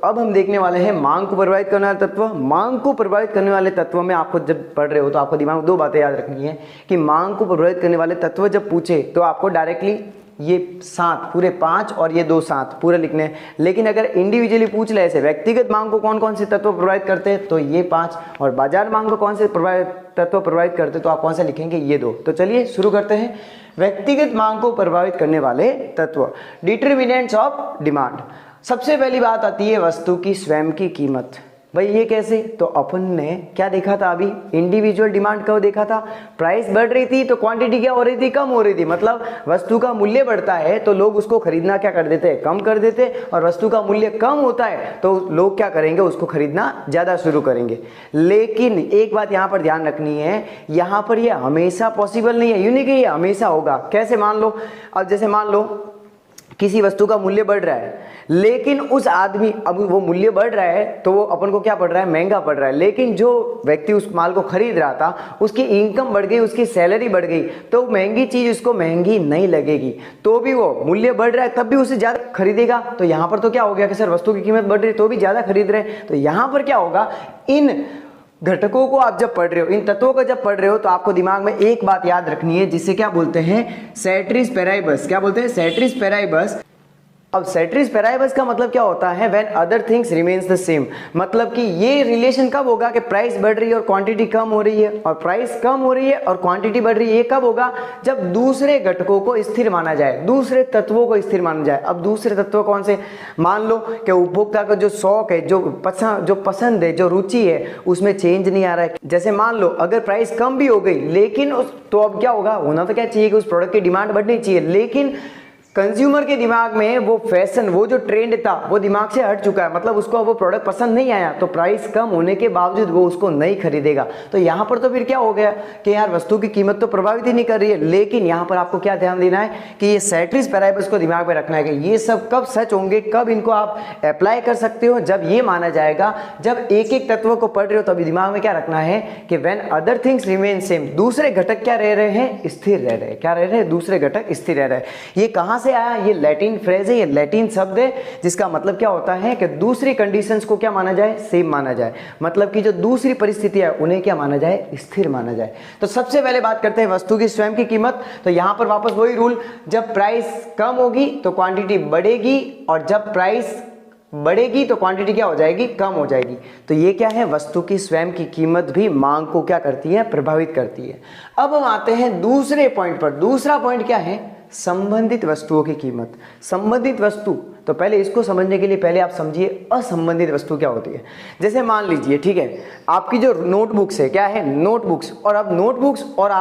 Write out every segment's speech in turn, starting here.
अब हम देखने वाले हैं मांग को प्रभावित करने वाले तत्व। मांग को प्रभावित करने वाले तत्व में आपको जब पढ़ रहे हो तो आपको दिमाग में दो बातें याद रखनी है कि मांग को प्रभावित करने वाले तत्व जब पूछे तो आपको डायरेक्टली ये 7 पूरे 5 और ये 2 7 पूरे लिखने हैं। लेकिन अगर इंडिविजुअली पूछ ले ऐसे व्यक्तिगत मांग को कौन कौन से तत्व प्रभावित करते हैं तो ये 5, और बाजार मांग को कौन से तत्व प्रभावित करते हैं तो आप कौन सा लिखेंगे, ये 2। तो चलिए शुरू करते हैं। व्यक्तिगत मांग को प्रभावित करने वाले तत्व, डिटरमिनेंट्स ऑफ डिमांड। सबसे पहली बात आती है वस्तु की स्वयं की कीमत। भाई ये कैसे, तो अपन ने क्या देखा था अभी, इंडिविजुअल डिमांड कब देखा था, प्राइस बढ़ रही थी तो क्वांटिटी क्या हो रही थी, कम हो रही थी। मतलब वस्तु का मूल्य बढ़ता है तो लोग उसको खरीदना क्या कर देते हैं, कम कर देते, और वस्तु का मूल्य कम होता है तो लोग क्या करेंगे, उसको खरीदना ज्यादा शुरू करेंगे। लेकिन एक बात यहाँ पर ध्यान रखनी है, यहाँ पर ये हमेशा पॉसिबल नहीं है, यूं नहीं कि ये हमेशा होगा। कैसे, मान लो अब जैसे मान लो किसी वस्तु का मूल्य बढ़ रहा है, लेकिन उस आदमी, अब वो मूल्य बढ़ रहा है तो वो अपन को क्या पड़ रहा है, महंगा पड़ रहा है। लेकिन जो व्यक्ति उस माल को खरीद रहा था उसकी इनकम बढ़ गई, उसकी सैलरी बढ़ गई, तो महंगी चीज उसको महंगी नहीं लगेगी, तो भी वो मूल्य बढ़ रहा है तब भी उसे ज्यादा खरीदेगा। तो यहाँ पर तो क्या हो गया कि सर वस्तु की कीमत बढ़ रही है तो भी ज्यादा खरीद रहे हैं। तो यहाँ पर क्या होगा, इन घटकों को आप जब पढ़ रहे हो, इन तत्वों को जब पढ़ रहे हो तो आपको दिमाग में एक बात याद रखनी है जिसे क्या बोलते हैं, सेट्रिस पेराइबस। क्या बोलते हैं, सेट्रिस पेराइबस। अब सेट्रिस पेराइबस का मतलब क्या होता है, when other things remains the same. मतलब कि ये रिलेशन कब होगा कि प्राइस बढ़ रही है और क्वांटिटी कम हो रही है, और प्राइस कम हो रही है और क्वांटिटी बढ़ रही है। ये कब होगा, जब दूसरे घटकों को स्थिर माना जाए, दूसरे तत्वों को स्थिर माना जाए। अब दूसरे तत्व कौन से, मान लो कि उपभोक्ता का जो शौक है, जो पसंद है, जो रुचि है, उसमें चेंज नहीं आ रहा है। जैसे मान लो अगर प्राइस कम भी हो गई, लेकिन तो अब क्या होगा, होना तो क्या चाहिए कि उस प्रोडक्ट की डिमांड बढ़नी चाहिए, लेकिन कंज्यूमर के दिमाग में वो फैशन, वो जो ट्रेंड था वो दिमाग से हट चुका है। मतलब उसको वो प्रोडक्ट पसंद नहीं आया, तो प्राइस कम होने के बावजूद वो उसको नहीं खरीदेगा। तो यहाँ पर तो फिर क्या हो गया कि यार वस्तु की कीमत तो प्रभावित ही नहीं कर रही है। लेकिन यहाँ पर आपको क्या ध्यान देना है कि ये सेट्रिस पेराइबस को दिमाग में रखना है कि ये सब कब सच होंगे, कब इनको आप अप्लाई कर सकते हो, जब ये माना जाएगा, जब एक एक तत्व को पढ़ रहे हो तभी दिमाग में क्या रखना है कि when other things remain same, दूसरे घटक क्या रह रहे हैं, स्थिर रह रहे हैं। क्या रह रहे हैं, दूसरे घटक स्थिर रह रहे हैं। ये कहां से आया, ये लैटिन फ्रेज है, ये लैटिन शब्द है जिसका मतलब क्या होता है कि दूसरी कंडीशंस को क्या माना जाए, सेम माना जाए। मतलब कि जो दूसरी परिस्थितियां है उन्हें क्या माना जाए, स्थिर माना जाए। तो सबसे पहले बात करते हैं वस्तु की स्वयं की कीमत। तो यहां पर वापस वही रूल, जब प्राइस कम होगी तो क्वांटिटी बढ़ेगी, और जब प्राइस बढ़ेगी तो क्वांटिटी क्या हो जाएगी, कम हो जाएगी। तो ये क्या है, वस्तु की स्वयं की कीमत भी मांग को क्या करती है, प्रभावित करती है। अब हम आते हैं दूसरे पॉइंट पर। दूसरा पॉइंट क्या है, संबंधित वस्तुओं की कीमत। संबंधित वस्तु, तो पहले इसको समझने के लिए पहले आप समझिए असंबंधित वस्तु क्या होती है। जैसे मान लीजिए, ठीक है, आपकी जो नोटबुक्स है, क्या है, नोटबुक्स, और अब नोटबुक्स और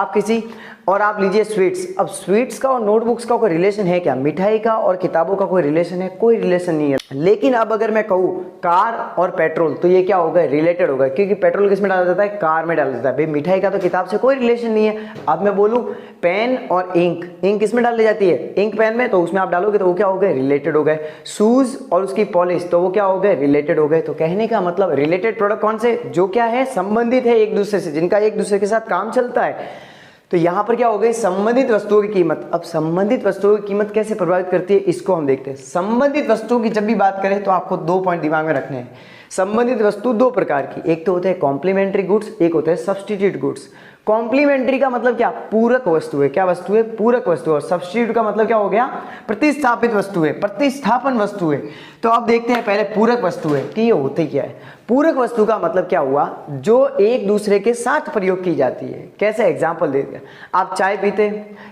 आप लीजिए स्वीट्स। अब स्वीट्स का और नोटबुक्स का कोई रिलेशन है क्या, मिठाई का और किताबों का कोई रिलेशन है, कोई रिलेशन नहीं है। लेकिन अब अगर मैं कहूँ कार और पेट्रोल, तो ये क्या होगा, रिलेटेड होगा, क्योंकि पेट्रोल किस में डाला जाता है, कार में डाला जाता है। भाई मिठाई का तो किताब से कोई रिलेशन नहीं है। अब मैं बोलूँ पेन और इंक, इंक किस में डाली जाती है, इंक पेन में, तो उसमें आप डालोगे तो वो क्या हो गए, रिलेटेड हो गए। शूज और उसकी पॉलिश, तो वो क्या हो गए, रिलेटेड हो गए। तो कहने का मतलब रिलेटेड प्रोडक्ट कौन से, जो क्या है, संबंधित है एक दूसरे से, जिनका एक दूसरे के साथ काम चलता है। तो यहां पर क्या हो गई, संबंधित वस्तुओं की कीमत। अब संबंधित वस्तुओं की कीमत कैसे प्रभावित करती है, इसको हम देखते हैं। संबंधित वस्तुओं की जब भी बात करें तो आपको 2 पॉइंट दिमाग में रखने हैं। संबंधित वस्तु 2 प्रकार की, एक तो होते हैं कॉम्प्लीमेंट्री गुड्स, एक होता है सब्स्टिट्यूट गुड्स। कॉम्प्लीमेंट्री का मतलब क्या, पूरक वस्तु है। क्या वस्तु है, पूरक वस्तु। और सब्स्टिट्यूट का मतलब क्या हो गया, प्रतिस्थापित वस्तु है, प्रतिस्थापन वस्तु है। तो अब देखते हैं पहले पूरक वस्तु है कि ये होते क्या है। पूरक वस्तु का मतलब क्या हुआ, जो एक दूसरे के साथ प्रयोग की जाती है। कैसे, एग्जांपल दे दिया, आप चाय पीते,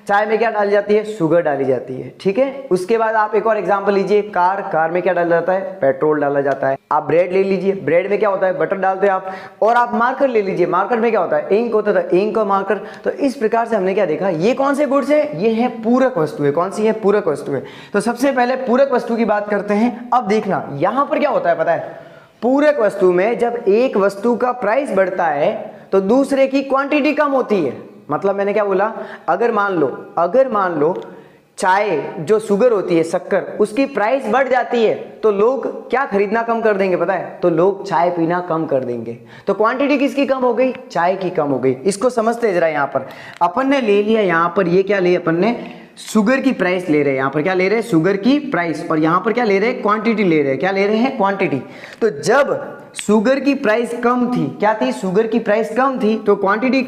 चाय में क्या डाली जाती है, शुगर डाली जाती है, ठीक है। उसके बाद आप एक और एग्जांपल लीजिए, कार में क्या डाला जाता है, पेट्रोल डाला जाता है। आप ब्रेड ले लीजिए, ब्रेड में क्या होता है, बटर डालते हैं आप। और आप मार्कर ले लीजिए, मार्कर में क्या होता है, इंक होता है, इंक और मार्कर। तो इस प्रकार से हमने क्या देखा, ये कौन से गुड्स है, ये है पूरक वस्तु है। कौन सी है, पूरक वस्तु है। तो सबसे पहले पूरक वस्तु की बात करते हैं। अब देखना यहां पर क्या होता है, पता है, पूरक वस्तु में जब एक वस्तु का प्राइस बढ़ता है तो दूसरे की क्वांटिटी कम होती है। मतलब मैंने क्या बोला, अगर मान लो चाय जो शुगर होती है, शक्कर, उसकी प्राइस बढ़ जाती है तो लोग क्या खरीदना कम कर देंगे, पता है, तो लोग चाय पीना कम कर देंगे। तो क्वांटिटी किसकी कम हो गई, चाय की कम हो गई। इसको समझते हैं जरा। यहाँ पर अपन ने ले लिया, यहाँ पर ये क्या लिया अपन ने, शुगर की प्राइस ले रहे हैं, यहाँ पर क्या ले रहे हैं, शुगर की प्राइस, और यहाँ पर क्या ले रहे हैं, क्वांटिटी ले रहे हैं, क्या ले रहे हैं, क्वांटिटी। तो जब शुगर की प्राइस कम थी, क्या थी, शुगर की प्राइस कम थी, तो क्वांटिटी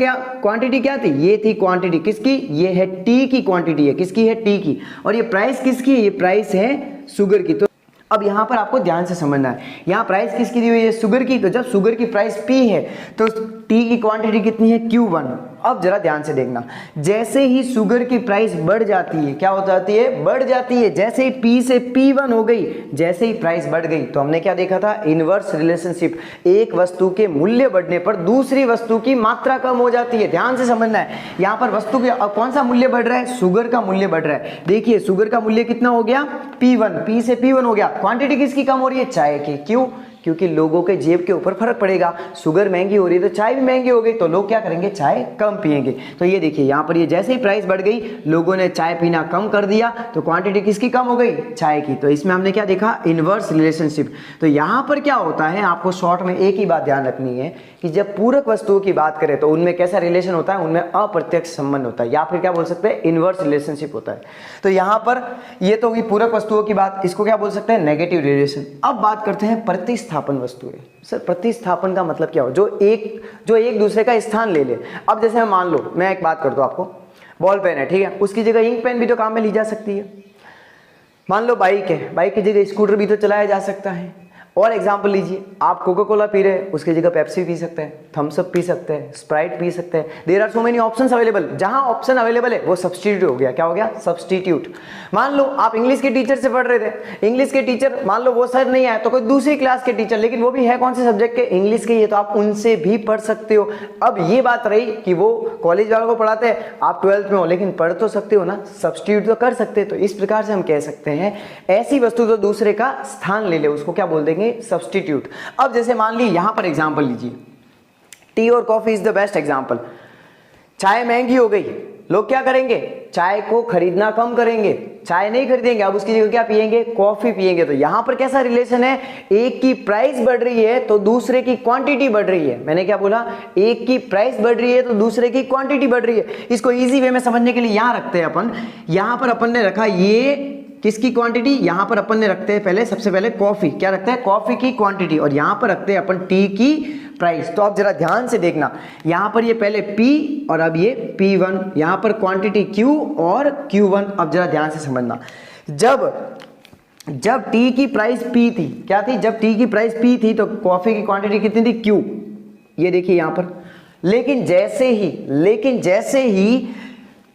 क्या थी, ये थी क्वांटिटी किसकी, ये है टी की क्वांटिटी है, किसकी है, टी की, और ये प्राइस किसकी है, ये प्राइस है शुगर की। तो अब यहाँ पर आपको ध्यान से समझना है, यहाँ प्राइस किसकी दी हुई है, शुगर की। तो जब शुगर की प्राइस P है तो टी की क्वांटिटी कितनी है, Q1। अब जरा ध्यान से देखना, जैसे ही शुगर की प्राइस बढ़ जाती है, क्या हो जाती है, बढ़ जाती है, जैसे ही P से P1 हो गई, जैसे ही प्राइस बढ़ गई, तो हमने क्या देखा था, इनवर्स रिलेशनशिप, एक वस्तु के मूल्य बढ़ने पर दूसरी वस्तु की मात्रा कम हो जाती है। ध्यान से समझना है, यहाँ पर वस्तु के अब कौन सा मूल्य बढ़ रहा है, शुगर का मूल्य बढ़ रहा है। देखिए शुगर का मूल्य कितना हो गया, P1, P से P1 हो गया, क्वांटिटी किसकी कम हो रही है, चाय की। क्यों, क्योंकि लोगों के जेब के ऊपर फर्क पड़ेगा, शुगर महंगी हो रही है तो चाय भी महंगी हो गई, तो लोग क्या करेंगे, चाय कम पिएंगे। तो ये देखिए यहाँ पर ये जैसे ही प्राइस बढ़ गई, लोगों ने चाय पीना कम कर दिया, तो क्वांटिटी किसकी कम हो गई, चाय की। तो इसमें हमने क्या देखा, इनवर्स रिलेशनशिप। तो यहाँ पर क्या होता है, आपको शॉर्ट में एक ही बात ध्यान रखनी है कि जब पूरक वस्तुओं की बात करें तो उनमें कैसा रिलेशन होता है, उनमें अप्रत्यक्ष संबंध होता है, या फिर क्या बोल सकते हैं, इनवर्स रिलेशनशिप होता है। तो यहाँ पर ये तो हुई पूरक वस्तुओं की बात, इसको क्या बोल सकते हैं, नेगेटिव रिलेशन। अब बात करते हैं प्रतिस्थापन वस्तुएं। सर प्रतिस्थापन का मतलब क्या हो, जो एक दूसरे का स्थान ले ले। अब जैसे मान लो, मैं एक बात कर दूं आपको, बॉल पेन है, ठीक है, उसकी जगह इंक पेन भी तो काम में ली जा सकती है। मान लो बाइक है, बाइक की जगह स्कूटर भी तो चलाया जा सकता है। और एग्जाम्पल लीजिए, आप कोका कोला पी रहे हैं, उसकी जगह पेप्सी पी सकते हैं, थम्स अप पी सकते हैं, स्प्राइट पी सकते हैं। There are so many options available. जहां ऑप्शन अवेलेबल है वो सब्स्टिट्यूट हो गया, क्या हो गया, सब्स्टिट्यूट। मान लो आप इंग्लिश के टीचर से पढ़ रहे थे, इंग्लिश के टीचर मान लो वो सर नहीं आए, तो कोई दूसरी क्लास के टीचर, लेकिन वो भी है कौन से सब्जेक्ट के, इंग्लिश के, ये तो आप उनसे भी पढ़ सकते हो। अब ये बात रही कि वो कॉलेज वालों को पढ़ाते हैं, आप 12th में हो, लेकिन पढ़ तो सकते हो ना, सब्स्टिट्यूट तो कर सकते हैं। तो इस प्रकार से हम कह सकते हैं, ऐसी वस्तु जो दूसरे का स्थान ले ले उसको क्या बोल देंगे, सब्स्टिट्यूट। अब जैसे मान ली यहां पर एग्जांपल लीजिए, टी और coffee is the best example. चाय महंगी हो गई, लोग क्या करेंगे, चाय को खरीदना कम करेंगे, चाय नहीं खरीदेंगे, अब उसकी जगह क्या पिएंगे, कॉफी पिएंगे। तो यहां पर कैसा रिलेशन है, एक की प्राइस बढ़ रही है तो दूसरे की क्वांटिटी बढ़ रही है। मैंने क्या बोला, एक की प्राइस बढ़ रही है तो दूसरे की क्वांटिटी बढ़ रही है। इसको इजी वे में समझने के लिए यहां रखते हैं अपन, यहां पर अपन ने रखा ये किसकी क्वांटिटी, यहां पर अपन ने रखते हैं पहले, सबसे पहले कॉफी, क्या रखते हैं, कॉफी की क्वांटिटी, और यहां पर रखते हैं अपन टी की प्राइस। तो आप जरा ध्यान से देखना, यहां पर ये पहले P और अब ये P1, यहां पर क्वांटिटी Q और Q1। अब जरा ध्यान से समझना, जब टी की प्राइस P थी, क्या थी, जब टी की प्राइस P थी तो कॉफी की क्वांटिटी कितनी थी, Q, ये देखिए यहां पर। लेकिन जैसे ही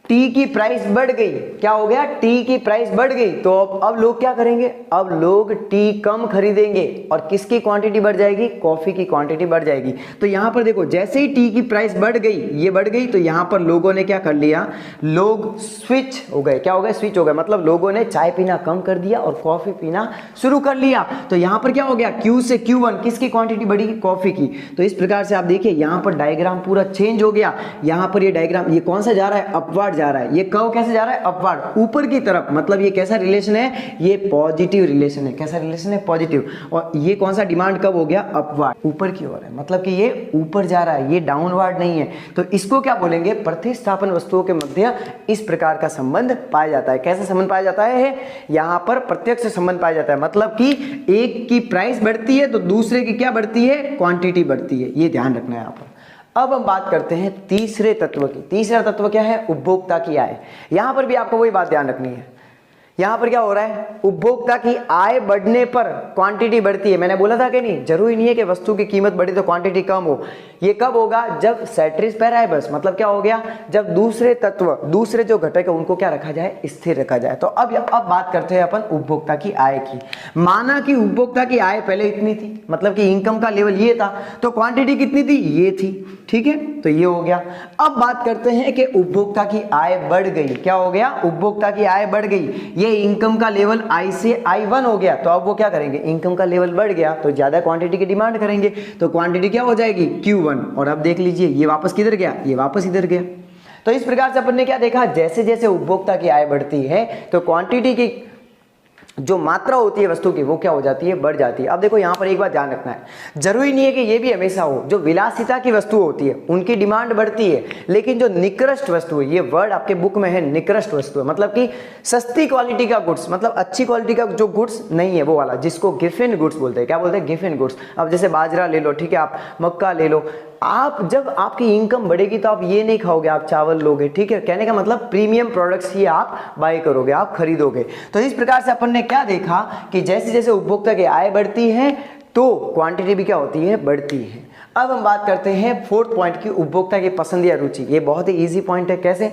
टी की प्राइस बढ़ गई, क्या हो गया, टी की प्राइस बढ़ गई, तो अब लोग क्या करेंगे, अब लोग टी कम खरीदेंगे, और किसकी क्वांटिटी बढ़ जाएगी, कॉफी की क्वांटिटी बढ़ जाएगी। तो यहां पर देखो, जैसे ही टी की प्राइस बढ़ गई, ये बढ़ गई, तो यहां पर लोगों ने क्या कर लिया, लोग स्विच हो गए, क्या हो गए, स्विच हो गए, मतलब लोगों ने चाय पीना कम कर दिया और कॉफी पीना शुरू कर लिया। तो यहां पर क्या हो गया, Q से Q1, किसकी क्वांटिटी बढ़ी, कॉफी की। तो इस प्रकार से आप देखिए यहां पर डायग्राम पूरा चेंज हो गया। यहां पर ये डायग्राम, ये कौन सा जा रहा है, अपवर्ड जा रहा है, ये कर्व कैसे जा रहा है, अपवर्ड, ऊपर की तरफ। मतलब ये कैसा रिलेशन है, ये पॉजिटिव रिलेशन है। कैसा रिलेशन है, पॉजिटिव। और ये कौन सा डिमांड कब हो गया, अपवर्ड, ऊपर की ओर है, मतलब कि ये ऊपर जा रहा है, ये डाउनवर्ड नहीं है। तो इसको क्या बोलेंगे, प्रतिस्थापन वस्तुओं के मध्य इस प्रकार का संबंध पाया जाता है। कैसा संबंध पाया जाता है, यहां पर प्रत्यक्ष संबंध पाया जाता है, मतलब कि एक की प्राइस बढ़ती है तो दूसरे की क्या बढ़ती है, क्वांटिटी बढ़ती है। ये ध्यान रखना है यहां पर। अब हम बात करते हैं तीसरे तत्व की। तीसरा तत्व क्या है, उपभोक्ता की आय। यहां पर भी आपको वही बात ध्यान रखनी है, यहां पर क्या हो रहा है, उपभोक्ता की आय बढ़ने पर क्वांटिटी बढ़ती है। मैंने बोला था कि नहीं, जरूरी नहीं है कि वस्तु की कीमत बढ़ी तो क्वांटिटी कम हो। ये कब होगा, जब सेट्रिस पैराइबस, मतलब क्या हो गया, जब दूसरे तत्व, दूसरे जो घटक है उनको क्या रखा जाए, स्थिर रखा जाए। तो अब बात करते हैं अपन उपभोक्ता की आय की। माना कि उपभोक्ता की आय पहले इतनी थी, मतलब कि इनकम का लेवल ये था, तो क्वांटिटी कितनी थी, ये थी, ठीक है, तो ये हो गया। अब बात करते हैं कि उपभोक्ता की आय बढ़ गई, क्या हो गया, उपभोक्ता की आय बढ़ गई, ये इनकम का लेवल I से I1 हो गया। तो अब वो क्या करेंगे, इनकम का लेवल बढ़ गया तो ज्यादा क्वांटिटी की डिमांड करेंगे, तो क्वांटिटी क्या हो जाएगी, Q1। और अब देख लीजिए ये वापस किधर गया, ये वापस इधर गया। तो इस प्रकार से अपन ने क्या देखा, जैसे जैसे उपभोक्ता की आय बढ़ती है तो क्वांटिटी की जो मात्रा होती है वस्तु की वो क्या हो जाती है, बढ़ जाती है। अब देखो यहाँ पर एक बात ध्यान रखना है, जरूरी नहीं है कि ये भी हमेशा हो। जो विलासिता की वस्तु होती है उनकी डिमांड बढ़ती है, लेकिन जो निकृष्ट वस्तु है, ये वर्ड आपके बुक में है, निकृष्ट वस्तु है, मतलब कि सस्ती क्वालिटी का गुड्स, मतलब अच्छी क्वालिटी का जो गुड्स नहीं है वो वाला, जिसको गिफिन गुड्स बोलते हैं। क्या बोलते हैं? Giffen goods. अब जैसे बाजरा ले लो, ठीक है, आप मक्का ले लो, आप जब आपकी इनकम बढ़ेगी तो आप ये नहीं खाओगे, आप चावल लोगे, ठीक है। कहने का मतलब प्रीमियम प्रोडक्ट्स ही आप बाय करोगे, आप खरीदोगे। तो इस प्रकार से अपन ने क्या देखा कि जैसे जैसे उपभोक्ता की आय बढ़ती है तो क्वांटिटी भी क्या होती है, बढ़ती है। अब हम बात करते हैं फोर्थ पॉइंट की, उपभोक्ता की पसंद या रुचि। ये बहुत ही इजी पॉइंट है। कैसे?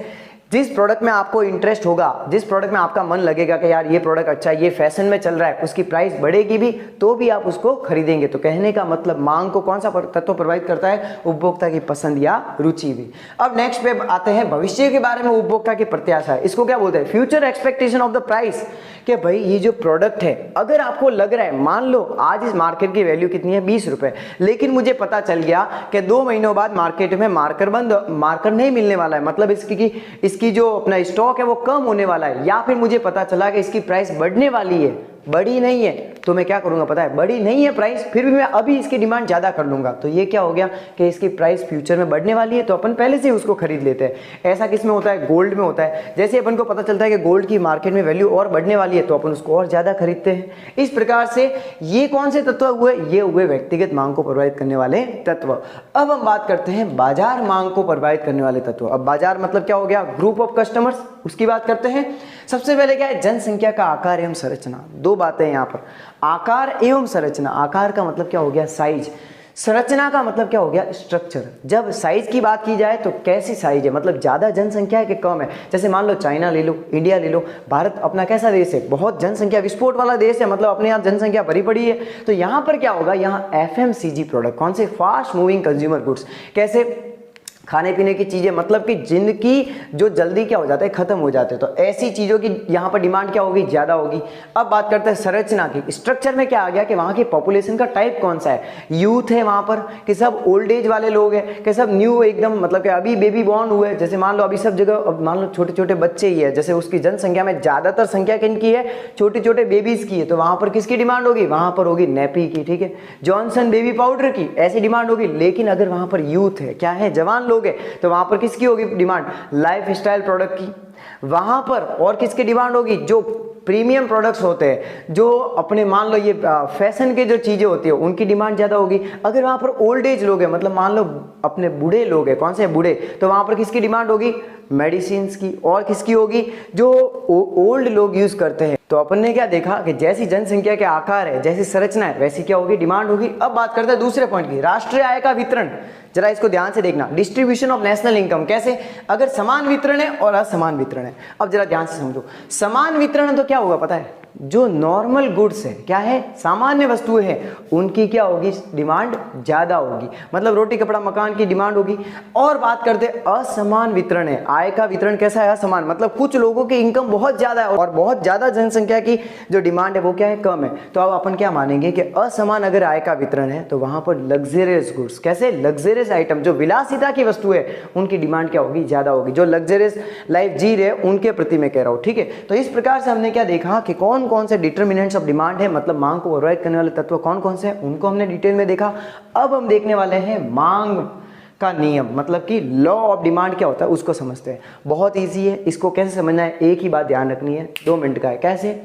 जिस प्रोडक्ट में आपको इंटरेस्ट होगा, जिस प्रोडक्ट में आपका मन लगेगा कि यार ये प्रोडक्ट अच्छा है, ये फैशन में चल रहा है, उसकी प्राइस बढ़ेगी भी तो भी आप उसको खरीदेंगे। तो कहने का मतलब मांग को कौन सा तत्व प्रभावित करता है? उपभोक्ता की पसंद या रुचि भी। अब नेक्स्ट पे आते हैं भविष्य के बारे में उपभोक्ता की प्रत्याशा। इसको क्या बोलते हैं? Future expectation of the price. कि भाई ये जो प्रोडक्ट है, अगर आपको लग रहा है, मान लो आज इस मार्केट की वैल्यू कितनी है, 20 रुपए, लेकिन मुझे पता चल गया कि 2 महीनों बाद मार्केट में मार्कर नहीं मिलने वाला है, मतलब इसकी जो अपना स्टॉक है वो कम होने वाला है, या फिर मुझे पता चला कि इसकी प्राइस बढ़ने वाली है, बड़ी नहीं है, तो मैं क्या करूंगा पता है? बड़ी नहीं है प्राइस, फिर भी मैं अभी इसकी डिमांड ज्यादा कर लूंगा। तो ये क्या हो गया कि इसकी प्राइस फ्यूचर में बढ़ने वाली है, तो अपन पहले से ही उसको खरीद लेते हैं। ऐसा किस में होता है? गोल्ड में होता है। जैसे अपन को पता चलता है कि गोल्ड की मार्केट में वैल्यू और बढ़ने वाली है तो अपन उसको और ज्यादा खरीदते हैं। इस प्रकार से ये कौन से तत्व हुए? ये हुए व्यक्तिगत मांग को प्रभावित करने वाले तत्व। अब हम बात करते हैं बाजार मांग को प्रभावित करने वाले तत्व। अब बाजार मतलब क्या हो गया? ग्रुप ऑफ कस्टमर्स, उसकी बात करते हैं। सबसे पहले क्या है? जनसंख्या का आकार एवं संरचना। दो बातें यहाँ पर, आकार एवं संरचना। आकार का मतलब क्या हो गया? साइज। संरचना का मतलब क्या हो गया? स्ट्रक्चर। जब साइज की बात की जाए तो कैसी साइज है, मतलब ज्यादा जनसंख्या है कि कम है। जैसे मान लो चाइना ले लो, इंडिया ले लो, भारत अपना कैसा देश है? बहुत जनसंख्या विस्फोट वाला देश है, मतलब अपने यहाँ जनसंख्या भरी पड़ी है। तो यहाँ पर क्या होगा? यहाँ एफएमसीजी प्रोडक्ट, कौन से? Fast moving consumer goods. कैसे? खाने पीने की चीजें, मतलब कि जिनकी जो जल्दी क्या हो जाता है, खत्म हो जाते हैं। तो ऐसी चीजों की यहाँ पर डिमांड क्या होगी? ज्यादा होगी। अब बात करते हैं संरचना की। स्ट्रक्चर में क्या आ गया कि वहां की पॉपुलेशन का टाइप कौन सा है? यूथ है वहां पर, कि सब ओल्ड एज वाले लोग हैं, कि सब न्यू एकदम, मतलब कि अभी बेबी बॉर्न हुए। जैसे मान लो अभी सब जगह मान लो छोटे छोटे बच्चे ही है, जैसे उसकी जनसंख्या में ज्यादातर संख्या किनकी है? छोटे छोटे बेबीज की है। तो वहां पर किसकी डिमांड होगी? वहां पर होगी नेपी की, ठीक है, जॉनसन बेबी पाउडर की, ऐसी डिमांड होगी। लेकिन अगर वहां पर यूथ है, क्या है, जवान लोग है, तो वहां पर किसकी होगी डिमांड? लाइफ स्टाइल प्रोडक्ट की। वहां पर और किसकी डिमांड होगी? जो प्रीमियम प्रोडक्ट्स होते हैं, जो अपने मान लो ये फैशन के जो चीजें होती है, उनकी डिमांड ज्यादा होगी। अगर वहां पर ओल्ड एज लोग हैं, मतलब मान लो अपने बूढ़े लोग हैं, कौन से बूढ़े, तो वहां पर किसकी डिमांड होगी? मेडिसिन की। और किसकी होगी? जो ओल्ड लोग यूज करते हैं। तो अपन ने क्या देखा कि जैसी जनसंख्या के आकार है, जैसी संरचना है, वैसी क्या होगी? डिमांड होगी। अब बात करते हैं दूसरे पॉइंट की, राष्ट्रीय आय का वितरण। जरा इसको ध्यान से देखना, डिस्ट्रीब्यूशन ऑफ नेशनल इनकम। कैसे? अगर समान वितरण है और असमान वितरण है। अब जरा ध्यान से समझो, समान वितरण तो क्या होगा पता है? जो नॉर्मल गुड्स है, क्या है, सामान्य वस्तुएं हैं, उनकी क्या होगी? डिमांड ज्यादा होगी, मतलब रोटी कपड़ा मकान की डिमांड होगी। और बात करते असमान वितरण है, आय का वितरण कैसा है? असमान, मतलब कुछ लोगों की इनकम बहुत ज्यादा है और बहुत ज्यादा जनसंख्या की जो डिमांड है वो क्या है? कम है। तो अब अपन क्या मानेंगे कि असमान अगर आय का वितरण है तो वहां पर लग्जरियस गुड्स, कैसे, लग्जरियस आइटम, जो विलासिता की वस्तु है, उनकी डिमांड क्या होगी? ज्यादा होगी। जो लग्जरियस लाइफ जी रहे उनके प्रति मैं कह रहा हूं, ठीक है। तो इस प्रकार से हमने क्या देखा कि कौन कौन से डिटरमिनेंट्स ऑफ डिमांड है, मतलब मांग को प्रभावित करने वाले तत्व कौन कौन से हैं, उनको हमने डिटेल में देखा। अब हम देखने वाले हैं मांग का नियम, मतलब कि लॉ ऑफ डिमांड क्या होता है उसको समझते हैं। बहुत इजी है, इसको कैसे समझना है, एक ही बात ध्यान रखनी है, 2 मिनट का है। कैसे?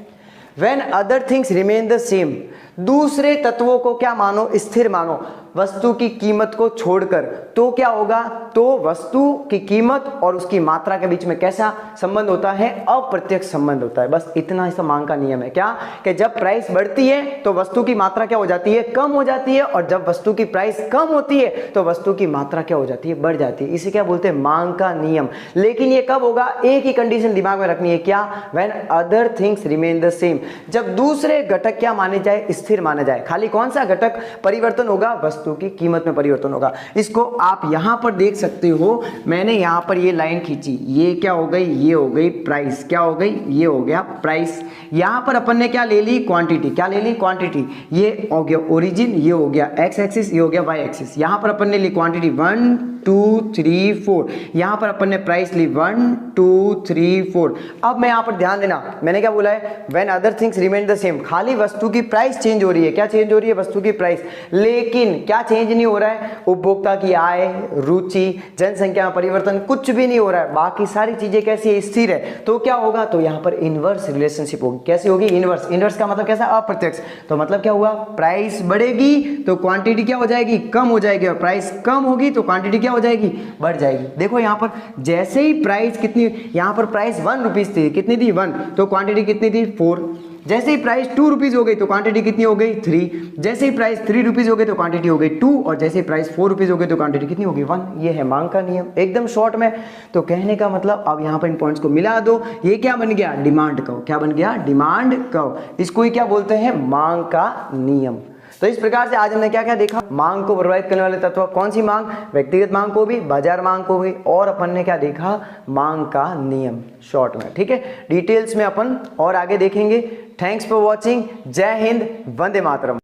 When other things remain the same, दूसरे तत्वों को क्या मानो? स्थिर मानो, वस्तु की कीमत को छोड़कर, तो क्या होगा? तो वस्तु की कीमत और उसकी मात्रा के बीच में कैसा संबंध होता है? अप्रत्यक्ष संबंध होता है। बस इतना ही मांग का नियम है। क्या? कि जब प्राइस बढ़ती है तो वस्तु की मात्रा क्या हो जाती है? कम हो जाती है, और जब वस्तु की प्राइस कम होती है तो वस्तु की मात्रा क्या हो जाती है? बढ़ जाती है। इसे क्या बोलते हैं? मांग का नियम। लेकिन ये कब होगा? एक ही कंडीशन दिमाग में रखनी है, क्या? When other things remain the same, जब दूसरे घटक क्या माने जाए? स्थिर माने जाए। खाली कौन सा घटक परिवर्तन होगा? वस्तु की कीमत में परिवर्तन होगा। इसको आप यहां पर देख सकते हो, मैंने यहां पर ये लाइन खींची, ये क्या हो गई? ये हो गई प्राइस। क्या हो गई? ये हो गया प्राइस। यहां पर अपन ने क्या ले ली? क्वांटिटी। क्या ले ली? क्वांटिटी। ये हो गया ओरिजिन, ये हो गया एक्स एक्सिस, ये हो गया वाई एक्सिस। यहां पर अपन ने ली क्वांटिटी 1 2 3 4, यहाँ पर अपन ने प्राइस ली 1 2 3 4। अब मैं यहाँ पर ध्यान देना, मैंने क्या बोला है, when other things remain the same, खाली वस्तु की प्राइस चेंज हो रही है। क्या चेंज हो रही है? वस्तु की प्राइस। लेकिन क्या चेंज नहीं हो रहा है? उपभोक्ता की आय, रुचि, जनसंख्या में परिवर्तन कुछ भी नहीं हो रहा है, बाकी सारी चीजें कैसी है? स्थिर है। तो क्या होगा? तो यहाँ पर इनवर्स रिलेशनशिप होगी। कैसी होगी? इनवर्स। इनवर्स का मतलब कैसा? अप्रत्यक्ष। तो मतलब क्या हुआ? प्राइस बढ़ेगी तो क्वांटिटी क्या हो जाएगी? कम हो जाएगी, और प्राइस कम होगी तो क्वांटिटी क्या हो जाएगी? बढ़ जाएगी। देखो यहाँ पर जैसे ही प्राइस कितनी, यहाँ पर प्राइस 1 रुपीज थी, कितनी थी? 1, तो क्वांटिटी कितनी थी? 4। जैसे ही प्राइस 2 रुपीज हो गई तो क्वांटिटी कितनी हो गई? 3। जैसे ही प्राइस 3 रुपीज हो गई तो क्वांटिटी हो गई 2, और जैसे ही प्राइस 4 रुपीज हो गई तो क्वांटिटी कितनी हो गई? 1। ये है मांग का नियम, एकदम शॉर्ट में। तो कहने का मतलब, अब यहाँ पर इन पॉइंट्स को मिला दो, ये क्या बन गया? Demand curve. क्या बन गया? Demand curve. इसको ही क्या बोलते हैं? मांग का नियम। तो इस प्रकार से आज हमने क्या क्या देखा? मांग को प्रभावित करने वाले तत्व। कौन सी मांग? व्यक्तिगत मांग को भी, बाजार मांग को भी, और अपन ने क्या देखा? मांग का नियम, शॉर्ट में। ठीक है, डिटेल्स में अपन और आगे देखेंगे। Thanks for watching. जय हिंद, वंदे मातरम।